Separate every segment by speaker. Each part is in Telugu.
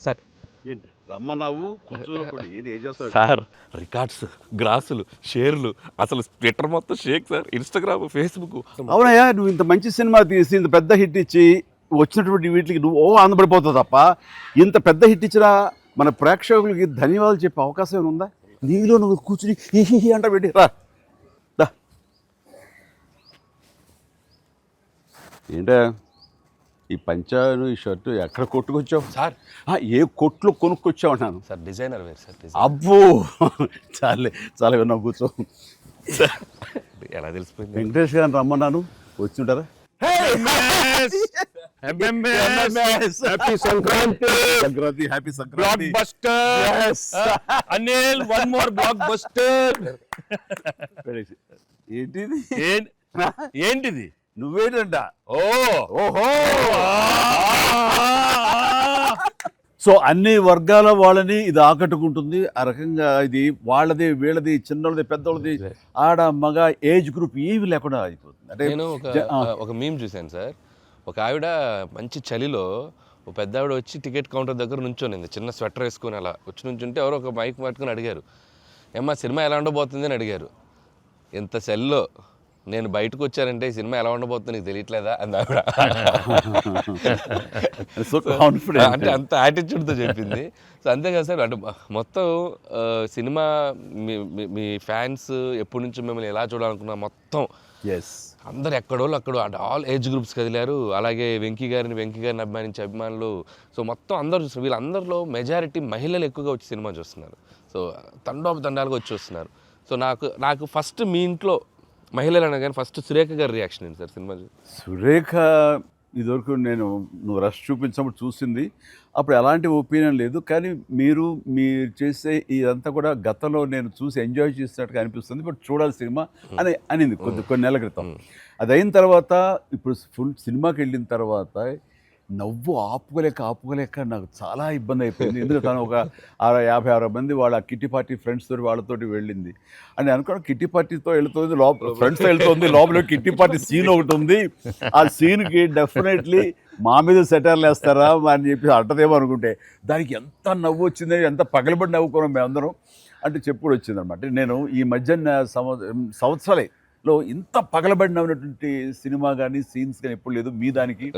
Speaker 1: సార్
Speaker 2: ఏంటి రమ్మన్నావు కూర్చోనప్పుడు ఏం చేస్తావు?
Speaker 1: సార్ రికార్డ్స్, గ్రాసులు, షేర్లు, అసలు ట్విట్టర్ మొత్తం షేక్ సార్, ఇన్స్టాగ్రామ్, ఫేస్బుక్.
Speaker 2: అవునయ్యా, నువ్వు ఇంత మంచి సినిమా తీసి ఇంత పెద్ద హిట్ ఇచ్చి వచ్చినటువంటి వీటికి నువ్వు ఆనందపడిపోతావు తప్ప ఇంత పెద్ద హిట్ ఇచ్చిన మన ప్రేక్షకులకి ధన్యవాదాలు చెప్పే అవకాశం ఏమైనా ఉందా? నీలో నువ్వు కూర్చుని హి అంట పెట్టి రా. ఏంటా ఈ పంచాను ఈ షర్టు ఎక్కడ కొట్టుకొచ్చావు
Speaker 1: సార్
Speaker 2: ఏ కొట్లు కొనుక్కొచ్చావు అన్నాను.
Speaker 1: సార్ డిజైనర్ వేరు సార్.
Speaker 2: అబ్బో చాలే చాలా విన్నావు, కూర్చో.
Speaker 1: ఎలా తెలిసిపోయింది?
Speaker 2: వెంకటేష్ గారిని రమ్మన్నాను, వచ్చి ఉంటారా?
Speaker 3: Happy Sankranti.
Speaker 2: Sankranti, happy Sankranti.
Speaker 3: Block buster Anil, one more block buster.
Speaker 2: ఏంటిది?
Speaker 3: ఏంటిది?
Speaker 2: నువ్వేంటంట?
Speaker 3: ఓహో
Speaker 2: సో అన్ని వర్గాల వాళ్ళని ఇది ఆకట్టుకుంటుంది. ఆ రకంగా ఇది వాళ్ళది, వీళ్ళది, చిన్నది, పెద్దోళ్ళది, ఆడ, మగ, ఏజ్ గ్రూప్ ఏవి లేకుండా అయిపోతుంది. అంటే
Speaker 1: నేను ఒక మీమ్ చూశాను సార్. ఒక ఆవిడ మంచి చలిలో ఒక పెద్ద ఆవిడ వచ్చి టికెట్ కౌంటర్ దగ్గర నుంచోనింది, చిన్న స్వెటర్ వేసుకుని అలా వచ్చి నుంచుంటే ఎవరో ఒక మైక్ పట్టుకుని అడిగారు, ఏమ్మా సినిమా ఎలా ఉండబోతుంది అని అడిగారు. ఎంత చలిలో నేను బయటకు వచ్చానంటే ఈ సినిమా ఎలా ఉండబోతుంది నీకు తెలియట్లేదా అంది ఆవిడ. అంటే అంత యాటిట్యూడ్తో చెప్పింది. సో అంతేకాదు సార్, అంటే మొత్తం సినిమా మీ ఫ్యాన్స్ ఎప్పటి నుంచి మిమ్మల్ని ఎలా చూడాలనుకున్నా మొత్తం అందరు ఎక్కడోళ్ళు అక్కడ అంటే ఆల్ ఏజ్ గ్రూప్స్ కదిలారు. అలాగే వెంకీ గారిని అభిమానించే అభిమానులు, సో మొత్తం అందరూ చూస్తున్నారు. వీళ్ళందరిలో మెజారిటీ మహిళలు ఎక్కువగా వచ్చి సినిమా చూస్తున్నారు. సో తండాలుగా వచ్చి వస్తున్నారు. సో నాకు ఫస్ట్ మీ ఇంట్లో మహిళలు అనగానే ఫస్ట్ సురేఖ గారి రియాక్షన్ ఏంటి సార్ సినిమా?
Speaker 2: సురేఖ ఇదివరకు నువ్వు రష్ చూపించినప్పుడు చూసింది, అప్పుడు ఎలాంటి ఒపీనియన్ లేదు. కానీ మీరు చేసే ఇదంతా కూడా గతంలో నేను చూసి ఎంజాయ్ చేసినట్టుగా అనిపిస్తుంది, బట్ చూడాలి సినిమా అని అనింది కొన్ని నెలల క్రితం. అది అయిన తర్వాత ఇప్పుడు ఫుల్ సినిమాకి వెళ్ళిన తర్వాత నవ్వు ఆపుకోలేక నాకు చాలా ఇబ్బంది అయిపోయింది. ఎందుకంటే తను ఒక 50-60 మంది వాళ్ళ కిట్టి పార్టీ ఫ్రెండ్స్ తోటి వాళ్ళతోటి వెళ్ళింది. అని అనుకోవడం కిట్టి పార్టీతో వెళుతుంది, ఫ్రెండ్స్తో వెళ్తుంది, లోపల కిట్టి పార్టీ సీన్ ఒకటి ఉంది. ఆ సీన్కి డెఫినెట్లీ మా మీద సెటర్లు వేస్తారా అని చెప్పి అంటదేమో అనుకుంటే దానికి ఎంత నవ్వు వచ్చింది, ఎంత పగలబడి నవ్వుకున్నాం మేమందరం అంటే చెప్పుడు వచ్చింది అనమాట. నేను ఈ మధ్య సంవత్సరాలలో ఇంత పగలబడి నవ్వినటువంటి సినిమా కానీ సీన్స్ కానీ ఎప్పుడు లేదు. మీ దానికి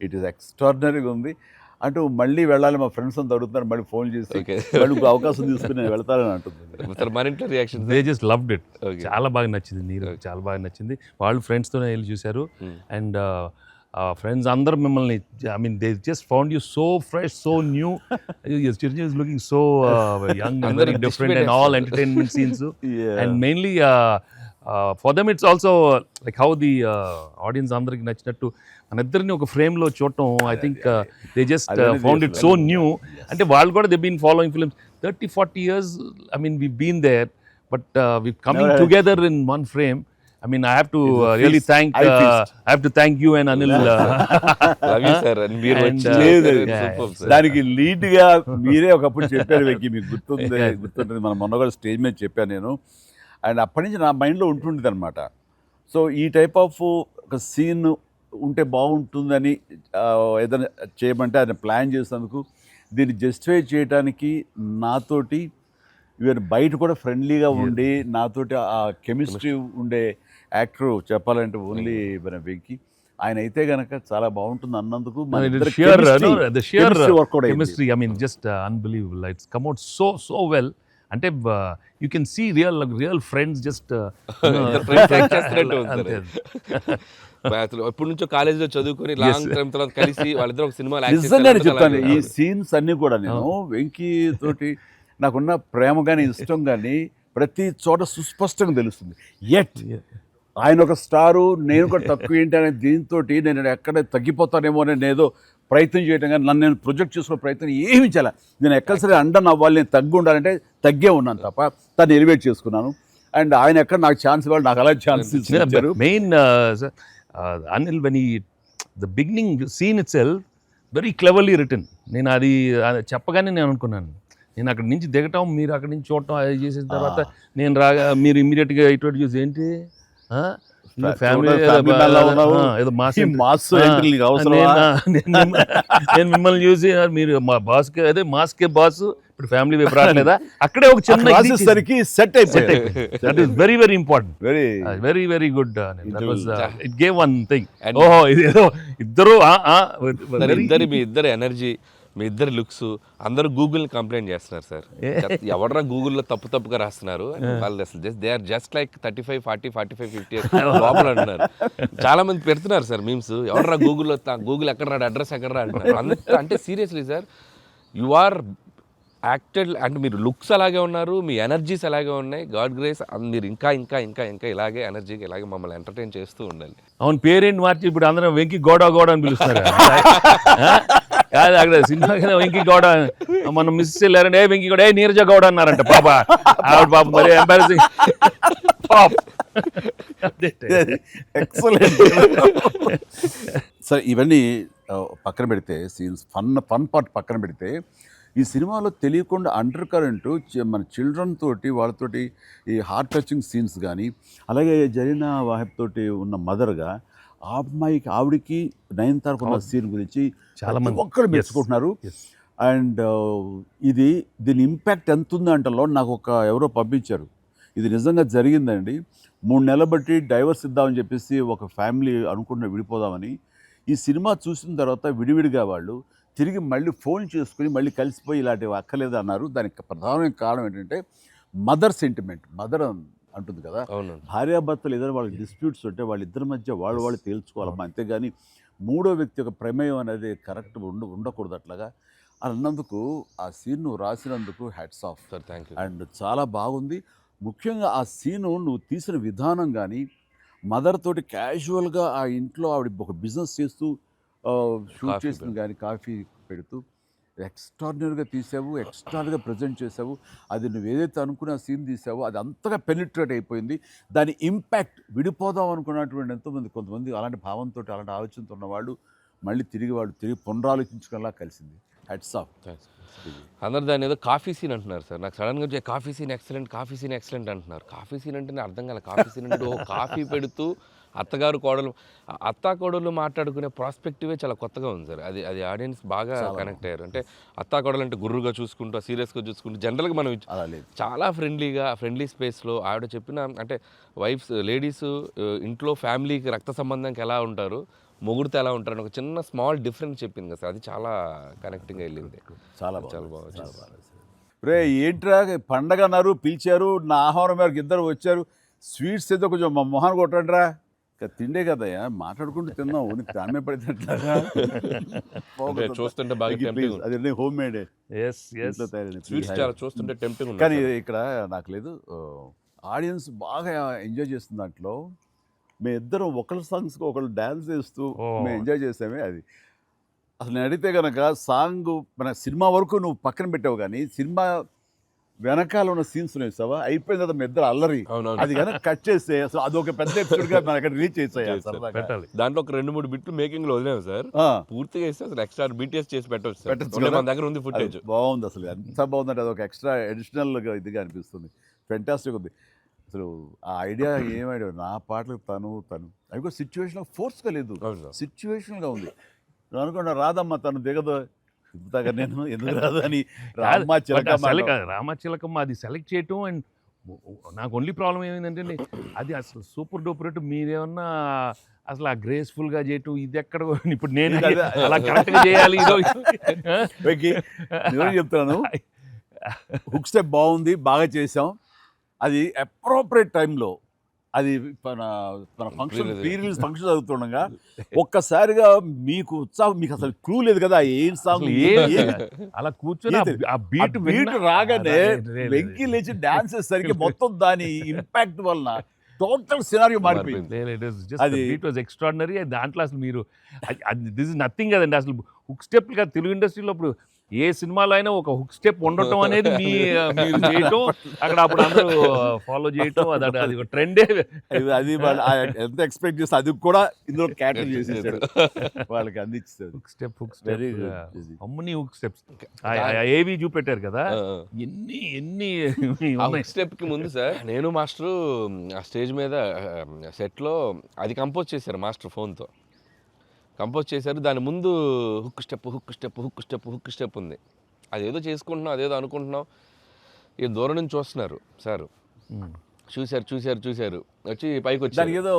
Speaker 2: ఇట్ ఈస్ ఎక్స్ట్రాడినరీగా ఉంది. అంటూ మళ్ళీ వెళ్ళాలి, మా ఫ్రెండ్స్ అంతా అడుగుతున్నారు, మళ్ళీ ఫోన్ చేసి మళ్ళీ అవకాశం తీసుకుని నేను వెళ్తానని అంటుంది.
Speaker 3: They just loved it. చాలా బాగా నచ్చింది, నీరు చాలా బాగా నచ్చింది. వాళ్ళు ఫ్రెండ్స్తోనే వెళ్ళి చూశారు. అండ్ ఫ్రెండ్స్ అందరూ మిమ్మల్ని, I mean they just found you so fresh, so new. Chiranjeevi is looking so young and very different and all entertainment scenes. And mainly for them it's also like how the audience అందరికి నచ్చినట్టు మన ఇద్దరిని ఒక ఫ్రేమ్లో చూడటం. I think they just found it so new. అంటే వాళ్ళు కూడా they been following films 30-40 years. I mean we've been there, but we've coming together in one frame. I mean I have to really thank you and Anil.
Speaker 1: Love you sir. And మీరు
Speaker 2: దానికి లీడ్ గా మీరే ఒకప్పుడు చెప్పారు వెంకీ, మీకు గుర్తుంటుంది. మన మొన్న కూడా స్టేజ్ మీద చెప్పాను నేను. అండ్ అప్పటి నుంచి నా మైండ్లో ఉంటుండేది అనమాట. సో ఈ టైప్ ఆఫ్ ఒక సీన్ ఉంటే బాగుంటుందని ఏదైనా చేయమంటే ఆయన ప్లాన్ చేసినందుకు, దీన్ని జస్టిఫై చేయడానికి నాతోటి ఈవెన్ బయట కూడా ఫ్రెండ్లీగా ఉండి నాతోటి ఆ కెమిస్ట్రీ ఉండే యాక్టర్ చెప్పాలంటే ఓన్లీ మన వెంకీ. ఆయన అయితే గనక చాలా బాగుంటుంది అన్నందుకు
Speaker 3: chemistry, I mean just unbelievable. It's come out so well. అంటే you can see real friends just
Speaker 1: ఎప్పటి నుంచో కాలేజీలో చదువుకొని లాంగ్ టైం తర్వాత కలిసి వాళ్ళిద్దరు ఒక సినిమా
Speaker 2: నిజంగానే చెప్తాను. ఈ సీన్స్ అన్ని కూడా నేను వెంకీ తోటి నాకున్న ప్రేమ కానీ ఇష్టం కానీ ప్రతి చోట సుస్పష్టంగా తెలుస్తుంది. ఎట్ ఆయన ఒక స్టారు, నేను కూడా తక్కువ ఏంటి అనే దీంతో నేను ఎక్కడ తగ్గిపోతానేమో అని ఏదో ప్రయత్నం చేయటం కానీ నన్ను నేను ప్రొజెక్ట్ చేసుకునే ప్రయత్నం ఏమి చేయాలి. నేను ఎక్కడ సరే అండన్ అవ్వాలి, నేను తగ్గి ఉండాలంటే తగ్గే ఉన్నాను తప్ప తను ఎలివేట్ చేసుకున్నాను. అండ్ ఆయన ఎక్కడ నాకు ఛాన్స్ ఇవ్వాలి, నాకు అలా ఛాన్స్ ఇచ్చారు.
Speaker 3: Main Anil when the beginning scene it self very cleverly return. నేను అది చెప్పగానే నేను అనుకున్నాను, నేను అక్కడి నుంచి దిగటం, మీరు అక్కడి నుంచి చూడటం, అది చేసిన తర్వాత నేను రాగా మీరు ఇమ్మీడియట్గా ఇటువంటి చూసి ఏంటి ఫ్యామిలీ
Speaker 2: family man లా ఉన్నావు.
Speaker 3: ఏదో మాస్
Speaker 2: ఈ మాస్ ఎంట్రీ నీకు అవసరమా?
Speaker 3: నేను మిమ్మల్ని చూసి మీరు మా బాస్ కి అదే మాస్ కే బాస్ ఇప్పుడు ఫ్యామిలీ వైపు రావట్లేదా అక్కడే ఒక చిన్న
Speaker 2: రాసేసరికి సెట్ అయిపోయింది.
Speaker 3: That is very very important,
Speaker 2: very
Speaker 3: very very good. It gave one thing. ఓహో ఇది ఏదో ఇద్దరు
Speaker 1: మీ ఇద్దరు ఎనర్జీ, మీ ఇద్దరు లుక్స్, అందరూ గూగుల్ కంప్లైంట్ చేస్తున్నారు సార్. ఎవడరా గూగుల్లో తప్పుగా రాస్తున్నారు వాళ్ళు, అసలు దే ఆర్ జస్ట్ లైక్ 35, 40, 45, 50 లోపల అంటున్నారు. చాలా మంది పెడుతున్నారు సార్ మీమ్స్, ఎవడరా గూగుల్లో గూగుల్ ఎక్కడ రాడు, అడ్రస్ ఎక్కడ రా అంటున్నారు. అంటే seriously sir, you are acted, అంటే మీరు లుక్స్ అలాగే ఉన్నారు, మీ ఎనర్జీస్ అలాగే ఉన్నాయి. గాడ్ గ్రేస్, మీరు ఇంకా ఇంకా ఇంకా ఇంకా ఇలాగే ఎనర్జీగా ఇలాగే మమ్మల్ని ఎంటర్టైన్ చేస్తూ ఉండాలి.
Speaker 3: అవును, పేరేంటి మార్చి ఇప్పుడు అందరం వెంకి గౌడ అని పిలుస్తారు. కాదు అక్కడ సినిమా వెంకి గౌడ, మనం మిస్ వెళ్ళారంటే వెంకి గౌడ, నీరజ గౌడ అన్నారంట పాప. ఆవిడ పాప మరి ఎంబారసింగ్ పాప్.
Speaker 2: ఎక్సలెంట్. సరే, ఇవన్నీ పక్కన పెడితే, సీన్స్ ఫన్ పార్ట్ పక్కన పెడితే, ఈ సినిమాలో తెలియకుండా అండర్ కరెంట్ మన చిల్డ్రన్ తోటి వాళ్ళతోటి ఈ హార్ట్ టచింగ్ సీన్స్ కానీ, అలాగే జరీనా వాహిబ్ తోటి ఉన్న మదర్గా ఆ అమ్మాయికి ఆవిడికి నయనతారకు ఉన్న సీన్ గురించి చాలా మంది ఒక్కరు మెచ్చుకుంటున్నారు. అండ్ దీని ఇంపాక్ట్ ఎంత ఉంది అంటలో నాకు ఎవరో పంపించారు, ఇది నిజంగా జరిగిందండి. 3 నెలల బట్టి డైవర్స్ ఇద్దామని చెప్పేసి ఒక ఫ్యామిలీ అనుకుంటున్న విడిపోదామని, ఈ సినిమా చూసిన తర్వాత విడివిడిగా వాళ్ళు తిరిగి మళ్ళీ ఫోన్ చేసుకుని మళ్ళీ కలిసిపోయి ఇలాంటివి అక్కర్లేదు అన్నారు. దానికి ప్రధానమైన కారణం ఏంటంటే మదర్ సెంటిమెంట్. మదర్ అంటుంది కదా, భార్యాభర్తలు ఏదైనా వాళ్ళకి డిస్ప్యూట్స్ ఉంటే వాళ్ళిద్దరి మధ్య వాళ్ళు తేల్చుకోవాలమ్మా, అంతేగాని మూడో వ్యక్తి యొక్క ప్రమేయం అనేది కరెక్ట్ ఉండకూడదు. అట్లాగా అన్నందుకు ఆ సీన్ నువ్వు రాసినందుకు hats off sir, thank you. And చాలా బాగుంది. ముఖ్యంగా ఆ సీను నువ్వు తీసిన విధానం కానీ, మదర్ తోటి క్యాజువల్గా ఆ ఇంట్లో ఆవిడ ఒక బిజినెస్ చేస్తూ షూట్ చేసింది కానీ, కాఫీ పెడుతూ ఎక్స్ట్రాడినరీగా తీసావు, ఎక్స్ట్రాడినరీగా ప్రజెంట్ చేసావు. అది నువ్వు ఏదైతే అనుకున్న సీన్ తీసావో అది అంతగా పెనిట్రేట్ అయిపోయింది. దాని ఇంపాక్ట్ విడిపోదాం అనుకున్నటువంటి కొంతమంది అలాంటి భావంతో, అలాంటి ఆలోచనతో ఉన్నవాళ్ళు మళ్ళీ తిరిగి పునరాలోచించుకునేలా కలిసింది. Hats off.
Speaker 1: అందరు దాన్ని ఏదో కాఫీ సీన్ అంటున్నారు సార్. నాకు సడన్గా వచ్చే కాఫీ సీన్ ఎక్సలెంట్ అంటున్నారు. కాఫీ సీన్ అంటే అర్థం కాలే. కాఫీ సీన్ అంటే కాఫీ పెడుతూ అత్తా కోడలు మాట్లాడుకునే ప్రాస్పెక్టివే చాలా కొత్తగా ఉంది సార్. అది ఆడియన్స్ బాగా కనెక్ట్ అయ్యారు. అంటే అత్తా కోడలు అంటే గుర్రుగా చూసుకుంటూ, సీరియస్గా చూసుకుంటూ, జనరల్గా మనం చాలా ఫ్రెండ్లీ స్పేస్లో ఆవిడ చెప్పిన, అంటే లేడీస్ ఇంట్లో ఫ్యామిలీకి రక్త సంబంధానికి ఎలా ఉంటారు, మొగుడితో ఎలా ఉంటారని ఒక చిన్న స్మాల్ డిఫరెన్స్ చెప్పింది కదా సార్. అది చాలా కనెక్టింగ్గా వెళ్ళింది. చాలా బాగుంది.
Speaker 2: రే ఏంట్రా పండగ అన్నారు, పిలిచారు, నా ఆహ్వానం మేరకు ఇద్దరు వచ్చారు, స్వీట్స్ ఏదో కొంచెం మా మొహాన్ని కొట్టండిరా. తిండే కదయ్యా, మాట్లాడుకుంటూ తిన్నాం, నీకు దాన్నే పడితే
Speaker 1: చూస్తుంటే
Speaker 2: అదే హోమ్ మేడ్
Speaker 1: చూస్తుంటే టెంప్టింగ్.
Speaker 2: కానీ ఇక్కడ నాకు లేదు, ఆడియన్స్ బాగా ఎంజాయ్ చేస్తున్న దాంట్లో మేము ఇద్దరం ఒకళ్ళ సాంగ్స్కి ఒకళ్ళు డ్యాన్స్ చేస్తూ మేము ఎంజాయ్ చేసామే. అది అసలు నేను అడిగితే కనుక సాంగ్ మన సినిమా వరకు నువ్వు పక్కన పెట్టావు, కానీ సినిమా వెనకాల ఉన్న సీన్స్ వేసావా, అయిపోయిన తర్వాత మీ ఇద్దరు అల్లరి, అది కనుక కట్ చేస్తే అసలు అదొక పెద్ద ఎపిసోడ్గా మనకి అక్కడ రీచ్ చేసాయి.
Speaker 1: దాంట్లో ఒక 2-3 బిట్లు మేకింగ్ లో వదిలేము సార్. పూర్తిగా వేస్తే అసలు ఎక్స్ట్రా బీటీఎస్ చేసి పెట్టచ్చు. మన దగ్గర ఉంది ఫుటేజ్.
Speaker 2: బాగుంది, అసలు ఎంత బాగుందంటే అదొక ఎక్స్ట్రా అడిషనల్గా ఇదిగా అనిపిస్తుంది. ఫెంటాస్టిక్ ఉంది అసలు. ఆ ఐడియా ఏం ఐడియా, నా పాటలు తను అవి కూడా సిచ్యువేషన్ ఫోర్స్గా లేదు, సిచ్యువేషన్గా ఉంది. నువ్వు అనుకున్నా రాదమ్మా తను దిగదు, ఇంతగా నేను ఎందుకు రాదు అని
Speaker 3: రామచిలకమ్మ అది సెలెక్ట్ చేయటం. అండ్ నాకు ఓన్లీ ప్రాబ్లం ఏమైందంటే అది అసలు సూపర్ డూపర్. మీరేమన్నా అసలు ఆ గ్రేస్ఫుల్గా చేయటం, ఇది ఎక్కడ ఇప్పుడు నేను అలా కరెక్ట్గా చేయాలి.
Speaker 2: నేను చెప్తాను, హుక్ స్టెప్ బాగుంది, బాగా చేసాం. అది అప్రోప్రియేట్ టైంలో, అది మన ఫంక్షన్ ఫంక్షన్ జరుగుతుండగా ఒక్కసారిగా మీకు ఉత్సాహం, మీకు అసలు క్లూ లేదు కదా ఏం సాంగ్,
Speaker 3: అలా కూర్చొని ఆ బీట్
Speaker 2: రాగానే వెంకీ లేచి డాన్స్ చేసేసరికి మొత్తం దాని ఇంపాక్ట్ వలన టోటల్ సినారియో మారిపోయింది.
Speaker 3: అది ఇట్ వాజ్ ఎక్స్ట్రాడినరీ. దాంట్లో అసలు మీరు దిస్ ఇస్ నథింగ్ కదండి. అసలు హుక్ స్టెప్ కదా తెలుగు ఇండస్ట్రీలో ఇప్పుడు ఏ సినిమాలో అయినా ఒక హుక్ స్టెప్ ఉండటం అనేది మీరు చేయటం, అక్కడ అప్పుడు అందరూ ఫాలో చేయటం, అది ఒక ట్రెండే.
Speaker 2: అది వాళ్ళు ఎంత ఎక్స్పెక్ట్ చేస్తే అది కూడా ఇందులో క్యాటర్ చేసేసాడు, వాళ్ళకి అందించాడు.
Speaker 3: Hook step
Speaker 2: Very good.
Speaker 3: అమ్మని హుక్ స్టెప్స్ ఏవి చూపెట్టారు కదా, ఎన్ని
Speaker 1: స్టెప్ కి ముందు సార్ నేను మాస్టరు ఆ స్టేజ్ మీద సెట్లో అది కంపోజ్ చేశారు మాస్టర్ ఫోన్తో కంపోజ్ చేశారు. దాని ముందు hook step hook step hook step hook step ఉంది. అదేదో చేసుకుంటున్నాం, అదేదో అనుకుంటున్నాం. ఈ దూరం నుంచి చూస్తున్నారు సార్, చూశారు వచ్చి పైకి వచ్చి
Speaker 2: దానికి ఏదో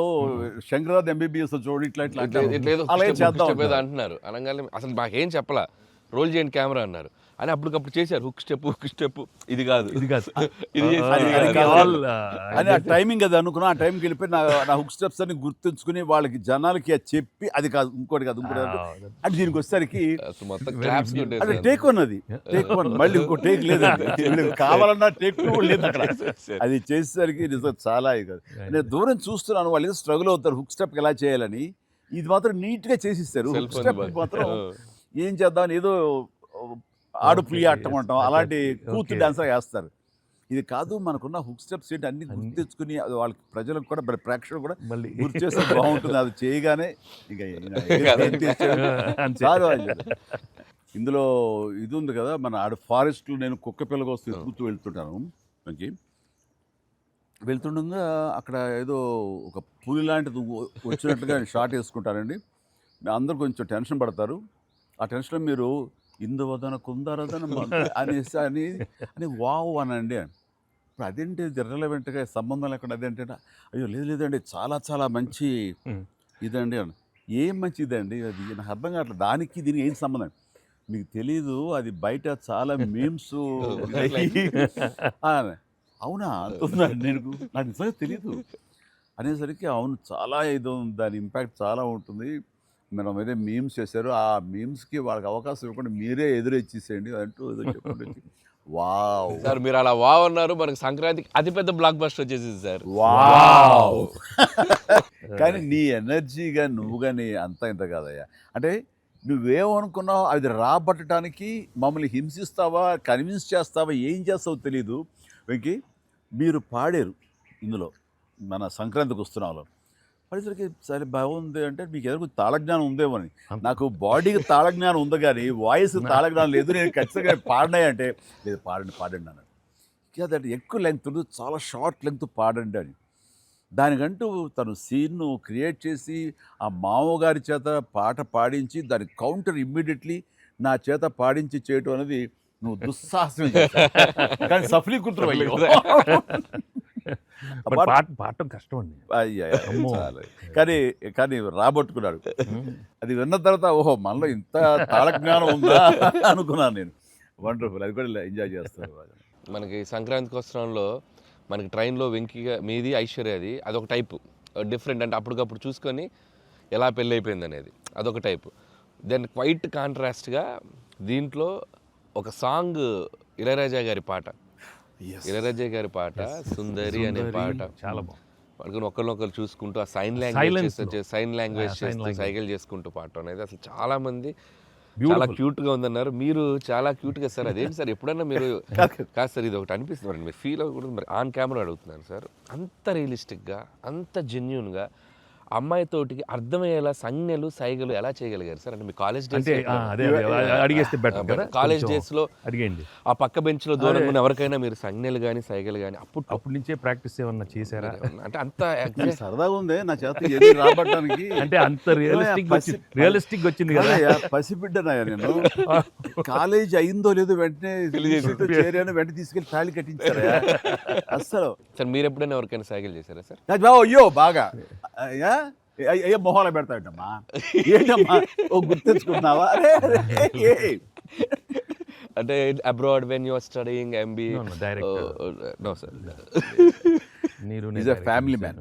Speaker 2: శంకరాద్ ఎంబీబీఎస్ చూడు ఇట్లా ఇట్లా
Speaker 1: ఇట్లేదో
Speaker 2: అలాగే చేద్దాం
Speaker 1: ఏదో అంటున్నారు. అనగానే అసలు మాకేం చెప్పలా, రోల్ చేయండి కెమెరా అన్నారు. అని అప్పటికప్పుడు చేశారు హుక్ స్టెప్ ఇది కాదు
Speaker 3: ఇది కాదు
Speaker 1: ఇది
Speaker 2: అని ఆ టైమింగ్ అది అనుకున్నా. ఆ టైంకి వెళ్ళిపోయి నా హుక్ స్టెప్స్ అని గుర్తుంచుకుని వాళ్ళకి జనాలకి అది చెప్పి అది కాదు ఇంకోటి కాదు అంటే దీనికి వచ్చేసరికి
Speaker 1: మొత్తం క్లాప్స్
Speaker 2: అంటే టేక్ వన్, అది టేక్ వన్, మళ్ళీ ఇంకో టేక్ లేదండి, కావాలన్నా టేక్ టూ లేదు అక్కడ. అది చేసేసరికి నిజం చాలా కాదు. నేను దూరం చూస్తున్నాను, వాళ్ళు ఏదో స్ట్రగుల్ అవుతారు హుక్ స్టెప్ ఎలా చేయాలని. ఇది మాత్రం నీట్గా చేసిస్తారు. హుక్ స్టెప్ మాత్రం ఏం చేద్దామని ఏదో ఆడు పులి ఆటం అంటాం అలాంటి కూతు డాన్సర్ వేస్తారు. ఇది కాదు, మనకున్న హుక్ స్టెప్స్ ఏంటి అన్ని గుర్తు తెచ్చుకుని అది వాళ్ళకి ప్రజలకు కూడా ప్రేక్షకులు కూడా
Speaker 3: మళ్ళీ
Speaker 2: గుర్తు చేస్తే బాగుంటుంది. అది చేయగానే ఇక కాదు. ఇందులో ఇది ఉంది కదా, మన ఆడ ఫారెస్ట్లో నేను కుక్క పిల్లగా వస్తే ఎత్తుకుతూ వెళ్తుంటాను. మనకి వెళ్తుండగా అక్కడ ఏదో ఒక పులి లాంటిది వచ్చినట్టుగా షాట్ వేసుకుంటారండి. అందరూ కొంచెం టెన్షన్ పడతారు. ఆ టెన్షన్లో మీరు ఇందువదన కుందరదన అనేసి అని వావ్ అనండి. ఇప్పుడు అదేంటి ఇర్రెలవెంట్గా సంబంధం లేకుండా అదేంటే అయ్యో లేదండి చాలా చాలా మంచి ఇదండి అని. ఏం మంచిదండి అది నాకు అర్థం కావట్లేదు. దానికి దీనికి ఏం సంబంధం మీకు తెలీదు. అది బయట చాలా మీమ్స్ అవునా అంటున్నాను నేను, నాకు నిజంగా తెలీదు అనేసరికి అవును చాలా ఇది దాని ఇంపాక్ట్ చాలా ఉంటుంది. మనం ఏదో మీమ్స్ చేశారు, ఆ మీమ్స్కి వాళ్ళకి అవకాశం ఇవ్వకుండా మీరే ఎదురొచ్చేసేయండి అంటూ ఏదో చెప్పండి. వావ్
Speaker 1: సార్ మీరు అలా వావ్ అన్నారు, మనకి సంక్రాంతికి అతిపెద్ద బ్లాక్ బస్టర్ వచ్చేసింది సార్.
Speaker 2: వావ్ కానీ నీ ఎనర్జీగా నువ్వు కానీ అంత ఇంత కాదయ్యా. అంటే నువ్వేమనుకున్నావు అది రాబట్టడానికి మమ్మల్ని హింసిస్తావా, కన్విన్స్ చేస్తావా, ఏం చేస్తావో తెలీదు. వెంకీ మీరు పాడారు ఇందులో మన సంక్రాంతికి వస్తున్నాలో పరిసరికి సరే బాగుంది అంటే మీకు ఏదో తాళజ్ఞానం ఉందేమో అని. నాకు బాడీకి తాళజ్ఞానం ఉంది కానీ వాయిస్ తాళజ్ఞానం లేదు. నేను ఖచ్చితంగా పాడినాయి అంటే లేదు పాడండి అన్నాడు. అదంటే ఎక్కువ లెంగ్త్ చాలా షార్ట్ లెంగ్త్ పాడండి అని. దానికంటూ తను సీన్ను క్రియేట్ చేసి ఆ మామగారి చేత పాట పాడించి దాని కౌంటర్ ఇమ్మీడియట్లీ నా చేత పాడించి చేయటం అనేది నువ్వు దుస్సాహసం కానీ సఫలీకృతం అయ్యో.
Speaker 3: పాడటం కష్టం అండి.
Speaker 2: కానీ రాబట్టుకున్నాడు. అది విన్న తర్వాత ఓహో మనలో ఇంత తాళజ్ఞానం ఉందా అనుకున్నాను నేను. వండర్ఫుల్, అది కూడా ఎంజాయ్ చేస్తాను.
Speaker 1: మనకి సంక్రాంతికి వస్త్రంలో మనకి ట్రైన్లో వెంకీగా మీది ఐశ్వర్యది అదొక టైపు డిఫరెంట్, అంటే అప్పటికప్పుడు చూసుకొని ఎలా పెళ్ళి అయిపోయింది అనేది అదొక టైపు. దెన్ క్వైట్ కాంట్రాస్ట్గా దీంట్లో ఒక సాంగ్ ఇళయరాజా గారి పాట, ఇళయరాజా గారి పాట సుందరి అనే పాట
Speaker 3: చాలా బాగుంది.
Speaker 1: వాళ్ళకి ఒకరినొకరు చూసుకుంటూ ఆ సైన్ లాంగ్వేజ్ చేస్తూ సైకిల్ చేసుకుంటూ పాట అనేది అసలు చాలా మంది చాలా క్యూట్గా ఉందన్నారు. మీరు చాలా క్యూట్గా సార్. అదేంటి సార్ ఎప్పుడన్నా మీరు కాదు సార్ ఇది ఒకటి అనిపిస్తుంది మీరు ఫీల్ అవ్వకూడదు మరి ఆన్ కెమెరా అడుగుతున్నాను సార్. అంత రియలిస్టిక్గా అంత జెన్యూన్గా అమ్మాయితోటికి అర్థమయ్యేలా సంజ్ఞలు సైగలు ఎలా చేయగలిగారు సార్? అంటే మీ కాలేజ్ డేస్
Speaker 3: అడిగేస్తే బెటర్ కదా.
Speaker 1: కాలేజ్ డేస్లో
Speaker 3: అడిగండి
Speaker 1: ఆ పక్క బెంచ్లో దూరంగా ఎవరికైనా మీరు సంజ్ఞలు కానీ సైగలు కానీ
Speaker 3: అప్పటి నుంచే ప్రాక్టీస్ ఏమన్నా చేశారా?
Speaker 1: అంటే అంత
Speaker 2: సరదాగా ఉంది నా చేత రాబట్టడానికి.
Speaker 3: అంటే అంత రియలిస్టిక్ వచ్చింది కదా.
Speaker 2: పసిబిడ్డనాయా నేను. కాలేజ్ అయిందో లేదో వెంటనే చేరాను, వెంటనే తీసుకెళ్ళి తాళి కట్టించారా అస్సలు.
Speaker 1: సార్ మీరు ఎప్పుడైనా ఎవరికైనా సైకిల్ చేశారా సార్?
Speaker 2: అయ్యో బాగా ఏ మొహాలు పెడతాడమ్మా ఏంటమ్మా ఓ గుర్తించుకున్నావా?
Speaker 1: అంటే abroad when you are studying MB no sir
Speaker 2: family man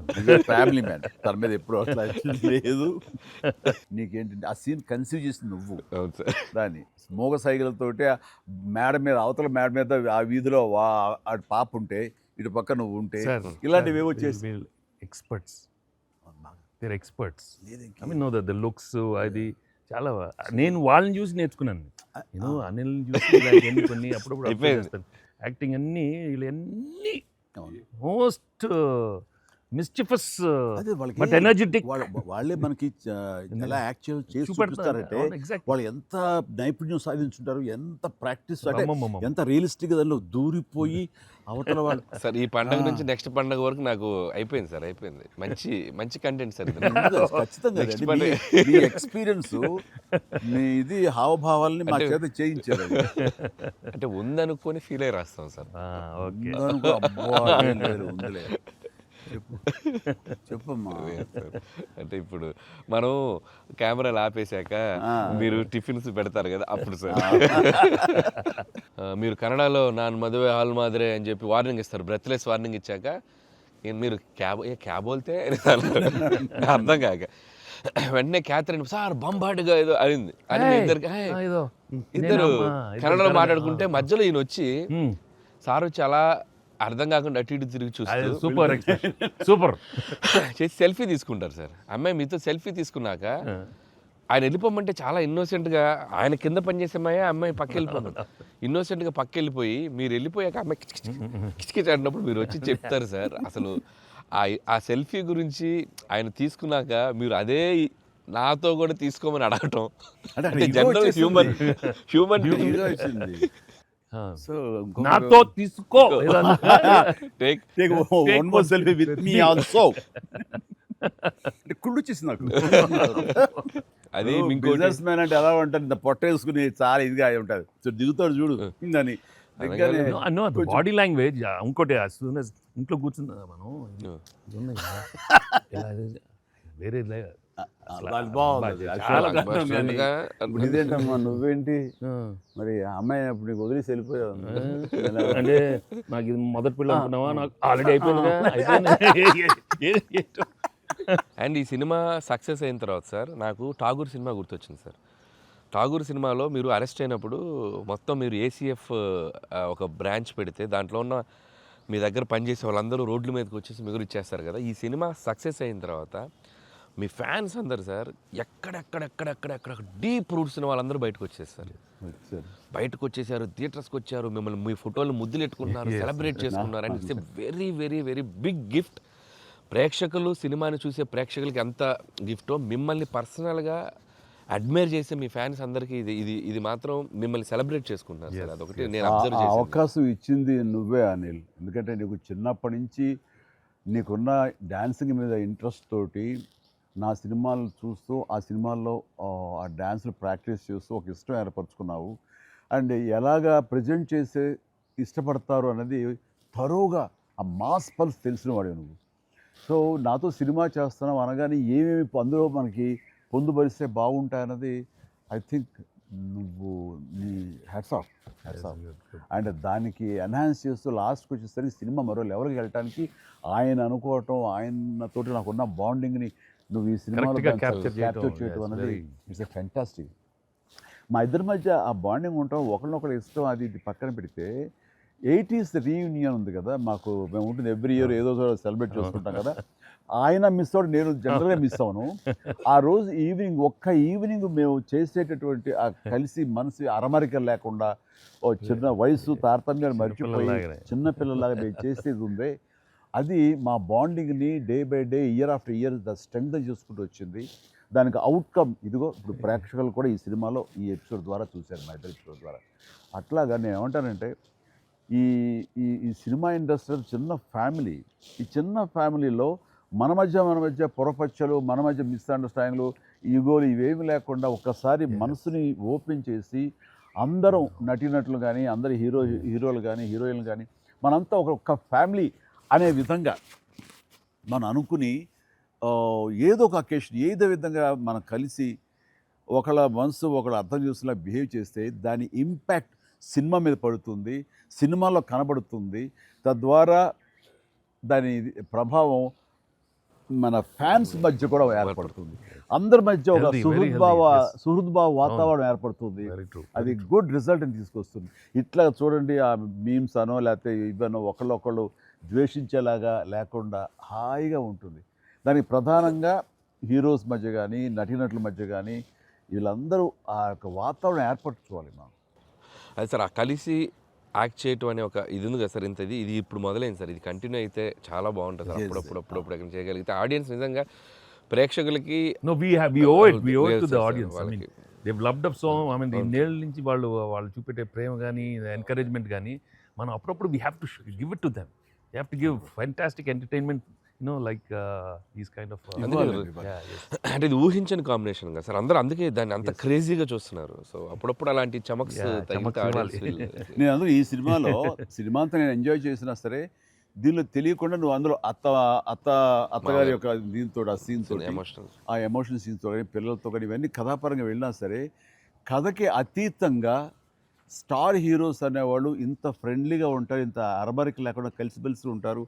Speaker 2: తన మీద ఎప్పుడు అట్లా లేదు. నీకేంటంటే ఆ సీన్ కన్సీవ్ చేసింది నువ్వు. దాన్ని మోగ సైకిల్తోటి మేడ మీద అవతల మేడ మీద ఆ వీధిలో పాప ఉంటే ఇటు పక్క నువ్వు ఉంటే ఇలాంటివి ఏవో చేసి
Speaker 3: experts. They're experts. I mean, no, the looks, అది చాలా నేను వాళ్ళని చూసి నేర్చుకున్నాను. నేను అనిల్ని చూసి ఇలాంటివన్నీ కొన్ని అప్పుడప్పుడు observe
Speaker 1: అయిపోయింది.
Speaker 3: చేస్తాను. యాక్టింగ్ అన్నీ వీళ్ళన్నీ మోస్ట్ మిస్చిఫస్
Speaker 2: అదే వాళ్ళకి
Speaker 3: బట్ ఎనర్జెటిక్
Speaker 2: వాళ్ళే మనకి ఎలా యాక్ట్ చేసి చూపిస్తారంటే వాళ్ళు ఎంత నైపుణ్యం సాధించుంటారు, ఎంత ప్రాక్టీస్ అంటే ఎంత రియలిస్టిక్ దానిలో దూరిపోయి అవతల వాళ్ళు.
Speaker 1: సార్ ఈ పండగ నుంచి నెక్స్ట్ పండగ వరకు నాకు అయిపోయింది సార్, అయిపోయింది. మంచి మంచి కంటెంట్ సార్ ఇది.
Speaker 2: ఖచ్చితంగా
Speaker 1: Next
Speaker 2: అండి. మీ ఎక్స్పీరియన్స్ మీ ఇది హావభావాలని మా చేత చేయించారు.
Speaker 1: అంటే ఉందనుకొని ఫీల్ అయ్యి రాస్తాం సార్.
Speaker 3: ఓకే.
Speaker 2: ఉందనుకో, అబ్బా, ఏం లేదు, ఉందిలే. చెప్పమ్మా.
Speaker 1: అంటే ఇప్పుడు మనం కెమెరాలు ఆపేశాక మీరు టిఫిన్స్ పెడతారు కదా అప్పుడు సార్. మీరు కన్నడలో నాన్ మదువే హాల్ మాదిరే అని చెప్పి వార్నింగ్ ఇస్తారు, బ్రెత్లెస్ వార్నింగ్ ఇచ్చాక మీరు క్యాబ్ బోల్తే అర్థం కాక వెంటనే క్యాథరిన్ సార్ బంబాటుగా ఏదో అయింది అని మీ ఇద్దరు కన్నడలో మాట్లాడుకుంటే మధ్యలో ఈయన వచ్చి సార్ వచ్చి అలా అర్థం కాకుండా అటు ఇటు తిరిగి చూస్తారు,
Speaker 3: సూపర్ సూపర్
Speaker 1: చేసి సెల్ఫీ తీసుకుంటారు సార్. అమ్మాయి మీతో సెల్ఫీ తీసుకున్నాక ఆయన వెళ్ళిపోమంటే చాలా ఇన్నోసెంట్గా, ఆయన కింద పనిచేసే అమ్మాయి పక్క వెళ్ళిపోతుంది, ఇన్నోసెంట్గా పక్క వెళ్ళిపోయి మీరు వెళ్ళిపోయాక అమ్మాయి కిచకిచ అంటున్నప్పుడు మీరు వచ్చి చెప్తారు సార్. అసలు ఆ సెల్ఫీ గురించి ఆయన తీసుకున్నాక మీరు అదే నాతో కూడా తీసుకోమని అడగటం అంటే జనరల్ హ్యూమన్
Speaker 2: సో
Speaker 3: నాతో తీసుకో
Speaker 2: కుళ్ళు వచ్చేసి నాకు.
Speaker 1: అది
Speaker 2: బిజినెస్ మ్యాన్ అంటే ఎలా ఉంటుంది, పొట్ట వేసుకుని చాలా ఇదిగా ఉంటుంది. సో దిగుతాడు చూడు అని
Speaker 3: బాడీ లాంగ్వేజ్. ఇంకోటి ఇంట్లో కూర్చున్నా మనం వేరే
Speaker 2: ఇదేంటమ్మా నువ్వేంటి మరి అమ్మాయి అప్పుడు నీకు వదిలేసి వెళ్ళిపోయావు
Speaker 3: అంటే నాకు ఇది మొదటి పిల్ల అనుకున్నావా, నాకు ఆల్రెడీ అయిపోయింది.
Speaker 1: అండ్ ఈ సినిమా సక్సెస్ అయిన తర్వాత సార్ నాకు ఠాగూర్ సినిమా గుర్తొచ్చింది సార్. ఠాగూర్ సినిమాలో మీరు అరెస్ట్ అయినప్పుడు మొత్తం మీరు ఏసీఎఫ్ ఒక బ్రాంచ్ పెడితే దాంట్లో ఉన్న మీ దగ్గర పనిచేసే వాళ్ళందరూ రోడ్ల మీదకి వచ్చేసి మిగులు ఇచ్చేస్తారు కదా. ఈ సినిమా సక్సెస్ అయిన తర్వాత మీ ఫ్యాన్స్ అందరు సార్ ఎక్కడెక్కడెక్కడెక్కడెక్కడ డీప్ రూట్స్ వాళ్ళందరూ బయటకు వచ్చేస్తారు, బయటకు వచ్చేసారు, థియేటర్స్కి వచ్చారు, మిమ్మల్ని మీ ఫోటోలు ముద్దులు ఎట్టుకున్నారు, సెలబ్రేట్ చేసుకున్నారు. And it's a very very very big gift. ప్రేక్షకులు సినిమాని చూసే ప్రేక్షకులకి ఎంత గిఫ్టో మిమ్మల్ని పర్సనల్గా అడ్మైర్ చేసే మీ ఫ్యాన్స్ అందరికీ ఇది ఇది ఇది మాత్రం మిమ్మల్ని సెలబ్రేట్ చేసుకుంటున్నారు సార్. అదొకటి నేను అబ్జర్వ్ చేశాను.
Speaker 2: అవకాశం ఇచ్చింది నువ్వే అనిల్, ఎందుకంటే నీకు చిన్నప్పటి నుంచి నీకున్న డ్యాన్సింగ్ మీద ఇంట్రెస్ట్ తోటి నా సినిమాలు చూస్తూ ఆ సినిమాల్లో ఆ డ్యాన్స్ని ప్రాక్టీస్ చేస్తూ ఒక ఇష్టం ఏర్పరచుకున్నావు. అండ్ ఎలాగా ప్రజెంట్ చేసే ఇష్టపడతారు అనేది తరోగా ఆ మాస్ పల్స్ తెలిసిన వాడే నువ్వు. సో నాతో సినిమా చేస్తున్నావు అనగానే ఏమేమి అందులో మనకి పొందుపరిస్తే బాగుంటాయన్నది ఐ థింక్ నువ్వు నీ హ్యాట్స్ ఆఫ్. అండ్ దానికి ఎన్హాన్స్ చేస్తూ లాస్ట్కి వచ్చేసరికి సినిమా మరో లెవెల్కి వెళ్ళటానికి ఆయన అనుకోవటం, ఆయనతోటి నాకున్న బాండింగ్ని నువ్వు ఈ సినిమాలో క్యాప్చర్ చేయటం అనేది ఇట్స్ ఎ ఫ్యాంటాస్టిక్. మా ఇద్దరి మధ్య ఆ బాండింగ్ ఉండటం, ఒకరినొకరు ఇష్టం, అది ఇది పక్కన పెడితే 80s రీయూనియన్ ఉంది కదా మాకు, మేము ఉంటుంది ఎవ్రీ ఇయర్ ఏదో సెలబ్రేట్ చేసుకుంటాం కదా. ఆయన మిస్ అవుట్, నేను జనరల్గా మిస్ అవును. ఆ రోజు ఈవినింగ్ ఒక్క ఈవినింగ్ మేము చేసేటటువంటి ఆ కలిసి మనసు అరమరికలు లేకుండా ఓ చిన్న వయసు తారతమ్యాలు మర్చిపోయి చిన్నపిల్లలాగా మేము చేసేది ఉందే, అది మా బాండింగ్ని day by day year after year strength చేసుకుంటూ వచ్చింది. దానికి అవుట్కమ్ ఇదిగో ఇప్పుడు ప్రేక్షకులు కూడా ఈ సినిమాలో ఈ ఎపిసోడ్ ద్వారా చూశారు, మా ఇద్దరు ఎపిసోడ్ ద్వారా. అట్లాగా నేను ఏమంటానంటే ఈ ఈ సినిమా ఇండస్ట్రీ చిన్న ఫ్యామిలీ, ఈ చిన్న ఫ్యామిలీలో మన మధ్య పొరపచ్చలు, మన మధ్య మిస్అండర్స్టాండింగ్లు, ఈగోలు ఇవేమి లేకుండా ఒక్కసారి మనసుని ఓపెన్ చేసి అందరం నటీనటులు కానీ, అందరు హీరోలు కానీ, హీరోయిన్లు కానీ మనంతా ఒక ఫ్యామిలీ అనే విధంగా మనం అనుకుని ఏదో ఒక అకేషన్ ఏదో విధంగా మనం కలిసి ఒకళ్ళ మనసు ఒకళ్ళు అర్థం చేసుకునేలా బిహేవ్ చేస్తే దాని ఇంపాక్ట్ సినిమా మీద పడుతుంది, సినిమాలో కనబడుతుంది. తద్వారా దాని ప్రభావం మన ఫ్యాన్స్ మధ్య కూడా ఏర్పడుతుంది, అందరి మధ్య ఒక సుహృద్భావ వాతావరణం ఏర్పడుతుంది. అది గుడ్ రిజల్ట్ని తీసుకొస్తుంది. ఇట్లా చూడండి, ఆ మీమ్స్ అనో లేకపోతే ఇవన్నో ఒకళ్ళొకళ్ళు ద్వేషించేలాగా లేకుండా హాయిగా ఉంటుంది. దానికి ప్రధానంగా హీరోస్ మధ్య కానీ, నటీనటుల మధ్య కానీ వీళ్ళందరూ ఆ యొక్క వాతావరణం ఏర్పరచుకోవాలి మనం.
Speaker 1: అది సార్ ఆ కలిసి యాక్ట్ చేయటం అనే ఒక ఇది ఉంది కదా సార్, ఇది ఇప్పుడు మొదలైంది సార్, ఇది కంటిన్యూ అయితే చాలా బాగుంటుంది సార్. అప్పుడప్పుడు ఎక్కడ చేయగలిగితే ఆడియన్స్ నిజంగా ప్రేక్షకులకి
Speaker 3: No, we owe it to the audience. I mean, they've loved up so. I mean, ఇన్నేళ్ళ నుంచి వాళ్ళు చూపెట్టే ప్రేమ కానీ ఎంకరేజ్మెంట్ కానీ మనం అప్పుడప్పుడు we have to give it to them. You have to give fantastic entertainment, like these kind of.
Speaker 1: అంటే ఇది ఊహించని కాంబినేషన్ కదా సార్, అందరూ అందుకే దాన్ని అంత క్రేజీగా చూస్తున్నారు. సో అప్పుడప్పుడు అలాంటి చమక్స్
Speaker 2: నేను అందులో ఈ సినిమా అంతా నేను ఎంజాయ్ చేసినా సరే, దీనిలో తెలియకుండా నువ్వు అందులో అత్తగారి యొక్క దీంతో ఆ సీన్తో ఆ ఎమోషనల్ సీన్స్తో కానీ పిల్లలతో కానీ ఇవన్నీ కథాపరంగా వెళ్ళినా సరే, కథకి అతీతంగా స్టార్ హీరోస్ అనేవాళ్ళు ఇంత ఫ్రెండ్లీగా ఉంటారు, ఇంత అరబరికి లేకుండా కలిసిమెలిసి ఉంటారు,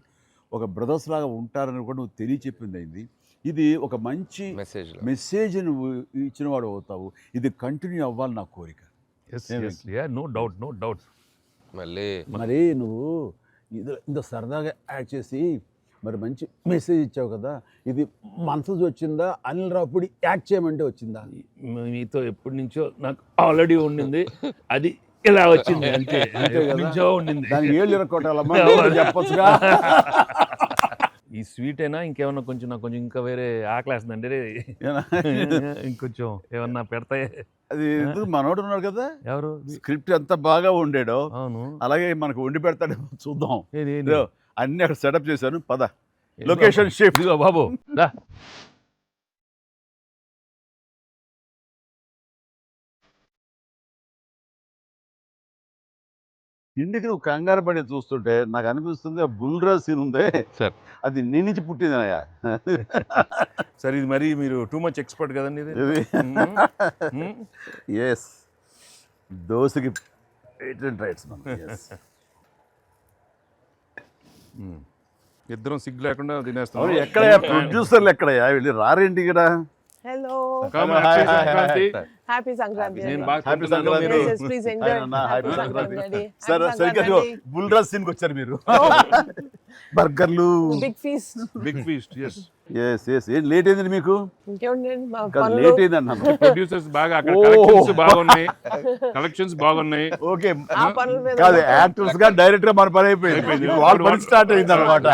Speaker 2: ఒక బ్రదర్స్ లాగా ఉంటారని కూడా నువ్వు తెలియచెప్పింది అయింది. ఇది ఒక మంచి మెసేజ్ నువ్వు ఇచ్చిన వాడు అవుతావు. ఇది కంటిన్యూ అవ్వాలి నా కోరిక.
Speaker 3: No doubt.
Speaker 2: మరి నువ్వు ఇంత సరదాగా యాడ్ చేసి మరి మంచి మెసేజ్ ఇచ్చావు కదా, ఇది మనసు వచ్చిందా, అనిల్ రావుపూడి యాక్ట్ చేయమంటే వచ్చిందా?
Speaker 3: మీతో ఎప్పటి నుంచో నాకు ఆల్రెడీ ఉండింది, అది ఇలా వచ్చింది అంతే. నుంచో ఉండింది,
Speaker 2: దానికి ఏళ్ళు ఇరక్కొట్టాలమ్మా చెప్పొచ్చుగా.
Speaker 3: ఈ స్వీట్ అయినా ఇంకేమన్నా కొంచెం నాకు కొంచెం ఇంకా వేరే ఆకలేస్తుందండి, ఇంకొంచెం ఏమన్నా పెడతాయి.
Speaker 2: అది ఎందుకు మనోడు ఉన్నాడు కదా,
Speaker 3: ఎవరు
Speaker 2: స్క్రిప్ట్ ఎంత బాగా ఉండేడో
Speaker 3: అవును
Speaker 2: అలాగే మనకు వండి పెడతాడు, చూద్దాం. అన్ని అక్కడ సెటప్ చేశాను, పద లొకేషన్ షిఫ్ట్
Speaker 3: బాబు.
Speaker 2: ఇంటికి నువ్వు కంగారు పడి చూస్తుంటే నాకు అనిపిస్తుంది ఆ బుల్రాజ్ సీన్ ఉందే
Speaker 1: సార్,
Speaker 2: అది నీ నుంచి పుట్టిందనయ్యా.
Speaker 3: సరే, ఇది మరి మీరు టూ మచ్ ఎక్స్పర్ట్ కదండి ఇది.
Speaker 2: ఎస్, దోశకి పేటెంట్ రైట్స్ మనం.
Speaker 3: ఇద్దరం సిగ్గు లేకుండా తినేస్తాం.
Speaker 2: ఎక్కడయ్యా ప్రొడ్యూసర్లు, ఎక్కడయ్యా వెళ్ళి రారేంటి ఇక్కడ?
Speaker 4: Hello.
Speaker 2: Happy
Speaker 4: Sankranti.
Speaker 2: Happy Sankranti.
Speaker 4: Please enjoy.
Speaker 2: Happy Sankranti. సరే సరిగ్గా బుల్రాజ్ సీన్కి వచ్చారు మీరు. బర్గర్లు,
Speaker 4: Big feast.
Speaker 2: ఏం లేట్ అయింది మీకు?
Speaker 4: ఇంకేముందండి
Speaker 2: లేట్ అయింది అన్నాను.
Speaker 3: ప్రొడ్యూసర్స్ బాగా అక్కడ కలెక్షన్స్ బాగున్నాయి, కలెక్షన్స్ బాగున్నాయి.
Speaker 2: ఓకే,
Speaker 4: ఆ పనుల మీద
Speaker 2: కాదు యాక్టర్స్ గా డైరెక్టర్ గా మన పని అయిపోయింది, వాళ్ళ పని స్టార్ట్ అయింది అనమాట.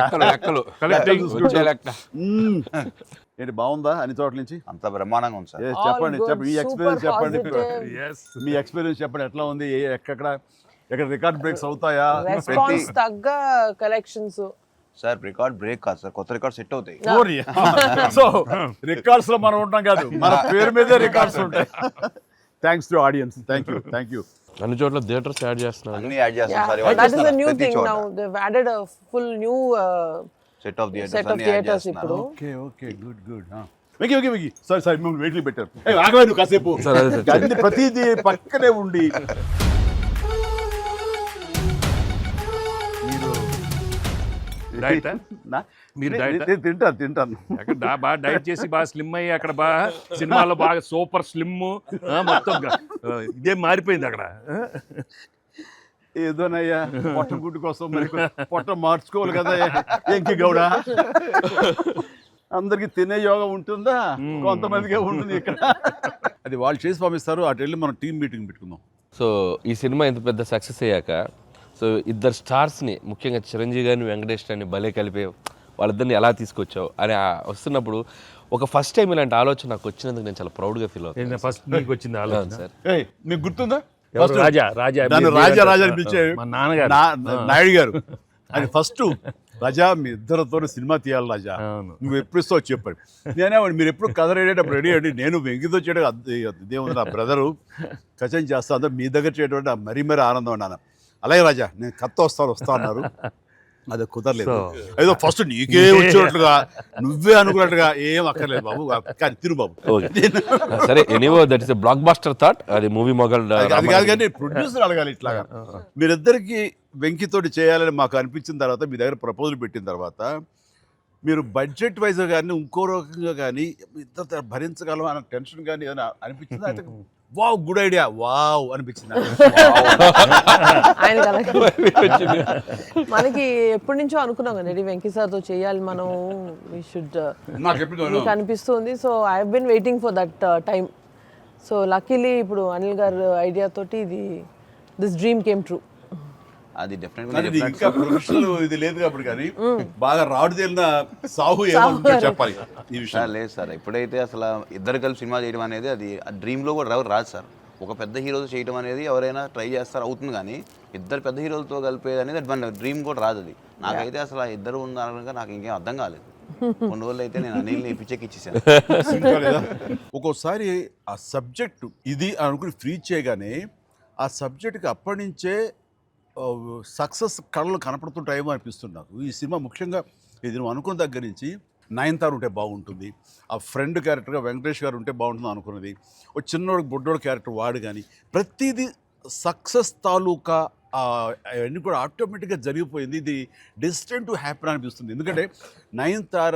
Speaker 2: ఏంటి బాగుందా అన్ని చోట్ల నుంచి?
Speaker 5: అంత బ్రహ్మాండంగా ఉంది సార్.
Speaker 2: చెప్పండి ఈ ఎక్స్పీరియన్స్ చెప్పండి.
Speaker 4: positive.
Speaker 2: మీ ఎక్స్పీరియన్స్ చెప్పండి, ఎట్లా ఉంది? ఎక్కడ రికార్డ్ బ్రేక్స్ అవుతాయా?
Speaker 4: రెస్పాన్స్ తగ్గ కలెక్షన్స్.
Speaker 5: సార్ రికార్డ్ బ్రేక్ కాదు సార్, కొత్త రికార్డ్ సెట్ అవుతాయి.
Speaker 2: సో రికార్డ్స్ లో మనం ఉంటాం కాదు, మన పేరు మీదే రికార్డ్స్ ఉంటాయి. Thanks to audience. Thank you.
Speaker 1: అన్ని చోట్ల థియేటర్స్ యాడ్ చేస్తున్నారు,
Speaker 5: అన్ని యాడ్ చేస్తాం sir.
Speaker 4: That is a new thing now. They've added a full new
Speaker 5: set of
Speaker 4: theatres ఇప్పుడు.
Speaker 2: Okay good. వెకి సారీ మిమ్మల్ని వెయిట్లు పెట్టారు. ఆగవే నువ్వు కాసేపు. అన్ని ప్రతిదీ పక్కనే ఉండి తింటాను.
Speaker 3: అక్కడ బాగా డైట్ చేసి బాగా స్లిమ్ అయ్యి అక్కడ బాగా సినిమాలో బాగా సూపర్ స్లిమ్ మొత్తం ఇదే మారిపోయింది అక్కడ.
Speaker 2: ఏదోనయ్యా పొట్ట గుడ్డు కోసం మరి పొట్ట మార్చుకోవాలి కదా ఎంకి గౌడ. అందరికి తినే యోగం ఉంటుందా? కొంతమందికే ఉంటుంది ఇక్కడ. అది వాళ్ళు చేసి పంపిస్తారు, అటు వెళ్ళి మనం టీం మీటింగ్ పెట్టుకుందాం.
Speaker 1: సో ఈ సినిమా ఇంత పెద్ద సక్సెస్ అయ్యాక, సో ఇద్దరు స్టార్స్ని ముఖ్యంగా చిరంజీవి గారిని వెంకటేష్ గారిని భలే కలిపి వాళ్ళిద్దరిని ఎలా తీసుకొచ్చావు అని వస్తున్నప్పుడు ఒక ఫస్ట్ టైం ఇలాంటి ఆలోచన నాకు వచ్చినందుకు నేను చాలా ప్రౌడ్గా ఫీల్ అవుతాను.
Speaker 3: ఫస్ట్ మీకు వచ్చింది ఆలోచన
Speaker 2: సార్. మీకు గుర్తుందా?
Speaker 3: రాజా
Speaker 2: మా నాన్నగారు నాయుడు గారు అది ఫస్ట్. రాజా మీ ఇద్దరితో సినిమా తీయాలి రాజా, నువ్వు ఎప్పుడు ఇస్తావు చెప్పండి. నేనే మీరు ఎప్పుడు కథ రెడేటప్పుడు రెడీ అండి, నేను వెంకితో చేయడం ఇదేముంది, నా బ్రదరు కచన్ చేస్తా, అందరూ మీ దగ్గర చేయడం మరీ ఆనందం అన్నాను. అలాగే రాజా నేను కథ వస్తా అన్నారు, అది కుదరలేదు. ఏదో ఫస్ట్ నీకే వచ్చేటట్లుగా నువ్వే అనుకున్నట్టుగా ఏం అక్కర్లేదు బాబు, కానీ తిరు బాబు.
Speaker 1: సరే, anyway that is a blockbuster thought. అది మూవీ మొగల్
Speaker 2: అది కాదు, కానీ ప్రొడ్యూసర్ అడగాలి ఇట్లాగా. మీరిద్దరికి వెంకితోటి చేయాలని మాకు అనిపించిన తర్వాత, మీ దగ్గర ప్రపోజల్ పెట్టిన తర్వాత, మీరు బడ్జెట్ వైజ్ కానీ ఇంకో రకంగా కానీ ఇద్దరు భరించగలం అన్న టెన్షన్ కానీ ఏదైనా అనిపించిందా? అయితే వావ్ గుడ్ ఐడియా వావ్ అనిపించింది
Speaker 4: మనకి ఎప్పటి నుంచో అనుకున్నాం కదండి వెంకీ సార్తో చేయాలి మనం, వి షుడ్, నాకు అనిపిస్తుంది. So I have been waiting for that time. So luckily ఇప్పుడు అనిల్ గారు ఐడియా తోటి దిస్ డ్రీమ్ కేమ్ ట్రూ.
Speaker 5: అది
Speaker 2: కానీ ఇది ఇంకా ప్రొఫెషనల్ ఇది లేదు కాబట్టి కానీ బాగా రాడు తేలిన సాహు ఏమో చెప్పాలి ఈ విషయం.
Speaker 5: లేదు సార్, ఎప్పుడైతే అసలు ఇద్దరు కలిసి సినిమా చేయడం అనేది అది డ్రీమ్లో కూడా రాదు సార్. ఒక పెద్ద హీరోతో చేయడం అనేది ఎవరైనా ట్రై చేస్తారు, అవుతుంది, కానీ ఇద్దరు పెద్ద హీరోలతో కలిపేది అనేది అది మన డ్రీమ్ కూడా రాదు. అది నాకైతే అసలు ఆ ఇద్దరు ఉన్నారనగా నాకు ఇంకేం అర్థం కాలేదు. కొన్ని రోజులు అయితే నేను అనిల్ని పిచ్చెక్కిచ్చేసాను.
Speaker 2: ఒక్కోసారి ఆ సబ్జెక్ట్ ఇది అనుకుని ఫ్రీ చేయగానే ఆ సబ్జెక్ట్కి అప్పటి నుంచే సక్సెస్ కళలు కనపడుతుంటాయేమో అనిపిస్తుంది నాకు. ఈ సినిమా ముఖ్యంగా ఇది నువ్వు అనుకున్న దగ్గర నుంచి నయనతార ఉంటే బాగుంటుంది, ఆ ఫ్రెండ్ క్యారెక్టర్గా వెంకటేష్ గారు ఉంటే బాగుంటుంది అనుకున్నది, ఒక చిన్నోడు బుడ్డోడు క్యారెక్టర్ వాడు, కానీ ప్రతిదీ సక్సెస్ తాలూకా అవన్నీ కూడా ఆటోమేటిక్గా జరిగిపోయింది. ఇది డెస్టిన్ టు హ్యాపీ అనిపిస్తుంది. ఎందుకంటే నయనతార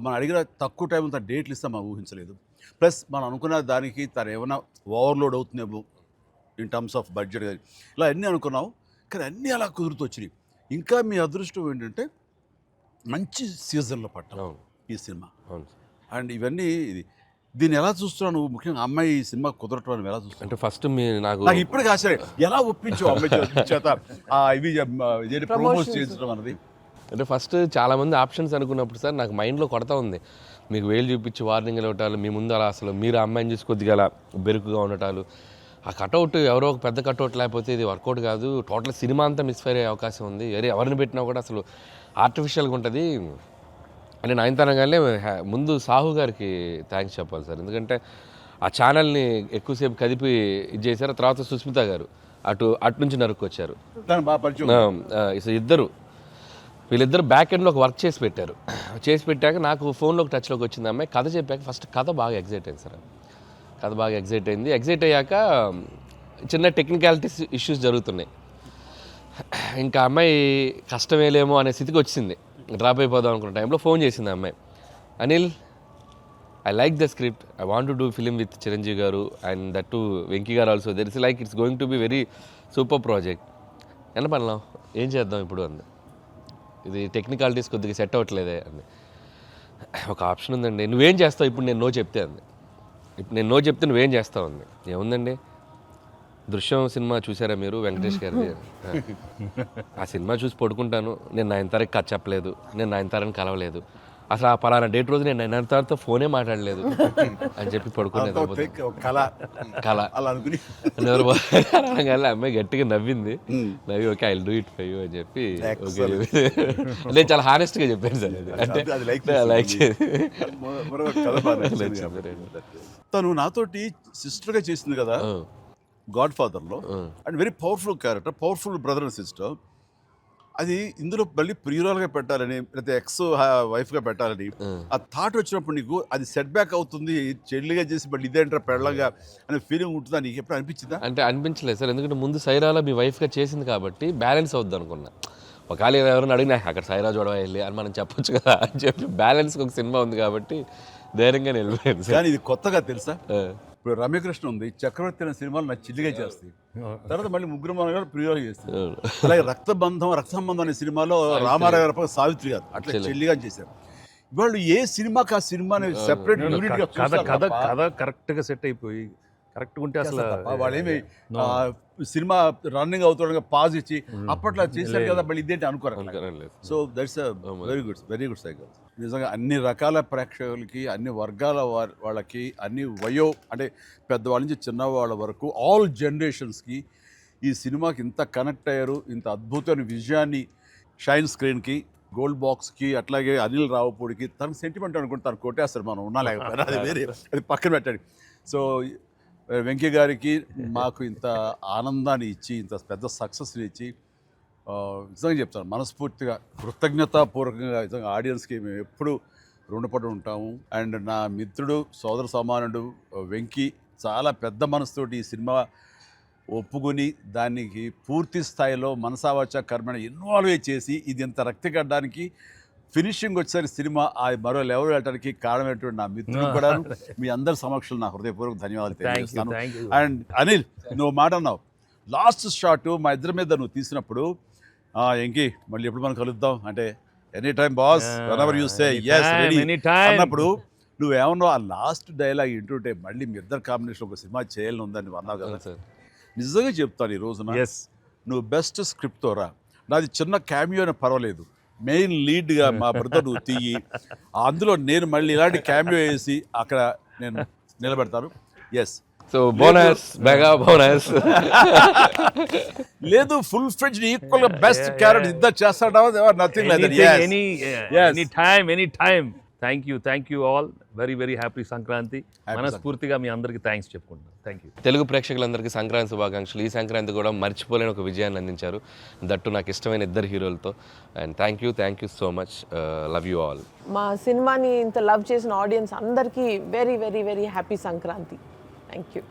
Speaker 2: మనం అడిగిన తక్కువ టైం అంత డేట్లు ఇస్తాం మనం ఊహించలేదు. ప్లస్ మనం అనుకున్న దానికి తను ఏమైనా ఓవర్లోడ్ అవుతుందేమో ఇన్ టర్మ్స్ ఆఫ్ బడ్జెట్ కానీ ఇలా అన్నీ అనుకున్నాం, కానీ అన్నీ అలా కుదురుతూ వచ్చినాయి. ఇంకా మీ అదృష్టం ఏంటంటే మంచి సీజన్లో పట్టాం ఈ సినిమా. అండ్ ఇవన్నీ దీన్ని ఎలా చూస్తున్నావు నువ్వు? ముఖ్యంగా అమ్మాయి ఈ సినిమా కుదరటం అని ఎలా చూస్తావు?
Speaker 1: అంటే ఫస్ట్ నాకు
Speaker 2: ఇప్పటికి ఆశ్చర్యం, ఎలా ఒప్పించావు అమ్మాయి చేత ఇవి ప్రమోట్ చేయించడం అన్నది?
Speaker 1: అంటే ఫస్ట్ చాలామంది ఆప్షన్స్ అనుకున్నప్పుడు సార్ నాకు మైండ్లో కొడతా ఉంది, మీకు వేలు చూపించి వార్నింగ్ ఇవ్వటాలు, మీ ముందు అలా అసలు మీరు అమ్మాయిని చూసి కొద్దిగా అలా బెరుకుగా ఉండటాలు, ఆ కటౌట్ ఎవరో ఒక పెద్ద కటౌట్ లేకపోతే ఇది వర్కౌట్ కాదు, టోటల్ సినిమా అంతా మిస్ఫైర్ అయ్యే అవకాశం ఉంది, ఎవరిని పెట్టినా కూడా అసలు ఆర్టిఫిషియల్గా ఉంటుంది అని నయనతారగానే ముందు సాహు గారికి థ్యాంక్స్ చెప్పాలి సార్. ఎందుకంటే ఆ ఛానల్ని ఎక్కువసేపు కదిపి ఇది చేశారు. తర్వాత సుస్మిత గారు అటు నుంచి నరుక్కొచ్చారు. వీళ్ళిద్దరు బ్యాక్ ఎండ్లో ఒక వర్క్ చేసి పెట్టారు. చేసి పెట్టాక నాకు ఫోన్లోకి టచ్లోకి వచ్చింది అమ్మాయి. కథ చెప్పాక ఫస్ట్ కథ బాగా ఎగ్జైట్ అయింది సార్. కథ బాగా ఎగ్జైట్ అయింది. ఎగ్జైట్ అయ్యాక చిన్న టెక్నికాలిటీస్ ఇష్యూస్ జరుగుతున్నాయి. ఇంకా అమ్మాయి కష్టమేలేమో అనే స్థితికి వచ్చింది. డ్రాప్ అయిపోదాం అనుకున్న టైంలో ఫోన్ చేసింది అమ్మాయి, Anil I like the script, I want to do film with Chiranjeevi గారు అండ్ దట్ టు వెంకీ గారు also, there is like it's going to be very super project. ఎంత పడలాం, ఏం చేద్దాం ఇప్పుడు అంది. ఇది టెక్నికాలిటీస్ కొద్దిగా సెట్ అవ్వట్లేదే అంది. ఒక ఆప్షన్ ఉందండి, నువ్వేం చేస్తావు ఇప్పుడు నేను నో చెప్తే అంది. ఇప్పుడు నేను నో చెప్తే నువ్వేం చేస్తావు అంది. ఏముందండి, దృశ్యం సినిమా చూసారా మీరు వెంకటేష్ గారిది? ఆ సినిమా చూసి పడుకుంటాను, నేను నయనతారకి కథ చెప్పలేదు, నేను నయనతారని కలవలేదు, అసలు ఆ పలానా డేట్ రోజు నేను నయనతారతో ఫోనే మాట్లాడలేదు అని చెప్పి పడుకునేది. కళ అనగానే అమ్మాయి గట్టిగా నవ్వింది. నవ్వి okay I will do it for you అని చెప్పి ఓకే నేను చాలా హానెస్ట్గా చెప్పాను సార్. అది అంటే లైక్
Speaker 2: తను నాతోటి సిస్టర్గా చేసింది కదా గాడ్ ఫాదర్లో, and very powerful character, powerful brother and sister. అది ఇందులో మళ్ళీ ప్రియురాలుగా పెట్టాలని లేకపోతే ఎక్స్ వైఫ్గా పెట్టాలని ఆ థాట్ వచ్చినప్పుడు నీకు అది సెట్ బ్యాక్ అవుతుంది, చెల్లిగా చేసి మళ్ళీ ఇదేంటారా పెళ్ళగా అనే ఫీలింగ్ ఉంటుందా నీకు ఎప్పుడు అనిపించిందా?
Speaker 1: అంటే అనిపించలేదు సార్, ఎందుకంటే ముందు సైరాలో మీ వైఫ్గా చేసింది కాబట్టి బ్యాలెన్స్ అవుద్ది అనుకున్నా. ఒకవేళ ఎవరైనా అడిగినా అక్కడ సైరా చూడవా వెళ్ళి అని మనం చెప్పొచ్చు కదా అని చెప్పి బ్యాలెన్స్కి ఒక సినిమా ఉంది కాబట్టి ధైర్యంగా వెళ్ళిపోయింది.
Speaker 2: కానీ ఇది కొత్తగా తెలుసా, ఇప్పుడు రమ్యకృష్ణ ఉంది, చక్రవర్తి అనే సినిమాలు నాకు చిల్లిగా చేస్తాయి, తర్వాత మళ్ళీ ముగ్గురు మనగారు ప్రియులు చేస్తారు. అలాగే రక్త సంబంధం అనే సినిమాలో రామారావు గారు సావిత్రి గారు అట్లా చెల్లిగా చేశారు. వాళ్ళు ఏ సినిమాకి ఆ సినిమాని సెపరేట్ యూనిట్ గా
Speaker 3: కథ కరెక్ట్గా సెట్ అయిపోయి కరెక్ట్గా ఉంటే అసలు
Speaker 2: వాళ్ళేమి సినిమా రన్నింగ్ అవుతుండగా పాజ్ ఇచ్చి అప్పట్లో చేశారు కదా మళ్ళీ ఇదేంటి అనుకోరు. So that's very good cycle. నిజంగా అన్ని రకాల ప్రేక్షకులకి, అన్ని వర్గాల వాళ్ళకి, అన్ని అంటే పెద్దవాళ్ళ నుంచి చిన్నవాళ్ళ వరకు ఆల్ జనరేషన్స్కి ఈ సినిమాకి ఇంత కనెక్ట్ అయ్యారు. ఇంత అద్భుతమైన విజయాన్ని షైన్ స్క్రీన్కి, గోల్డ్ బాక్స్కి, అట్లాగే అనిల్ రావుపూడికి తనకు సెంటిమెంట్ అనుకుంటే తను కొట్టేస్తారు, మనం ఉన్నా లేకపోయినా అది వేరే, అది పక్కన పెట్టండి. సో వెంకీ గారికి మాకు ఇంత ఆనందాన్ని ఇచ్చి, ఇంత పెద్ద సక్సెస్ని ఇచ్చి నిజంగా చెప్తాను మనస్ఫూర్తిగా కృతజ్ఞతాపూర్వకంగా నిజంగా ఆడియన్స్కి మేము ఎప్పుడు రుణపడి ఉంటాము. అండ్ నా మిత్రుడు, సోదర సమానుడు వెంకీ చాలా పెద్ద మనసుతోటి ఈ సినిమా ఒప్పుకొని దానికి పూర్తి స్థాయిలో మనసావాచ కర్మని ఇన్వాల్వ్ చేసి ఇది ఇంత రక్తిగడ్డానికి ఫినిషింగ్ వచ్చేసరి సినిమా ఆ మరో లెవెల్ వెళ్ళడానికి కారణమైనటువంటి నా మిత్రుడు కూడా మీ అందరి సమక్షంలో నా హృదయపూర్వక ధన్యవాదాలు తెలియజేస్తాను. అండ్ అనిల్, నువ్వు మాట అన్నావు లాస్ట్ షాట్ మా ఇద్దరి మీద నువ్వు తీసినప్పుడు, ఎంకి మళ్ళీ ఎప్పుడు మనం కలుద్దాం అంటే any time boss, whenever you say yes ready అన్నప్పుడు నువ్వేమన్నా ఆ లాస్ట్ డైలాగ్ వింటుంటే మళ్ళీ మీ ఇద్దరు కాంబినేషన్ ఒక సినిమా చేయాలని ఉందని నువ్వు అన్నావు కదా
Speaker 1: సార్
Speaker 2: నిజంగా చెప్తాను ఈ రోజున
Speaker 3: ఎస్
Speaker 2: నువ్వు బెస్ట్ స్క్రిప్ట్తో రా నాది చిన్న క్యామియో అని పర్వాలేదు మెయిన్ లీడ్గా మా బ్రదర్ నువ్వు తీయి అందులో నేను మళ్ళీ ఇలాంటి క్యామియో వేసి అక్కడ నేను నిలబెడతాను yes
Speaker 1: so bonus mega bonus.
Speaker 2: లేదు full friend equal best character ఇద్దరు చేస్తాడా nothing like
Speaker 3: any time thank you all very happy Sankranti. మనస్ఫూర్తిగా మీ అందరికి థ్యాంక్స్ చెప్పుకుంటున్నాను. Thank you.
Speaker 1: తెలుగు ప్రేక్షకులందరికీ సంక్రాంతి శుభాకాంక్షలు. ఈ సంక్రాంతి కూడా మర్చిపోలేని ఒక విజయాన్ని అందించారు, దట్టు నాకు ఇష్టమైన ఇద్దరు హీరోలతో. And thank you so much. Love you all.
Speaker 4: మా సినిమాని ఇంత లవ్ చేసిన ఆడియన్స్ అందరికీ very happy Sankranti. Thank you.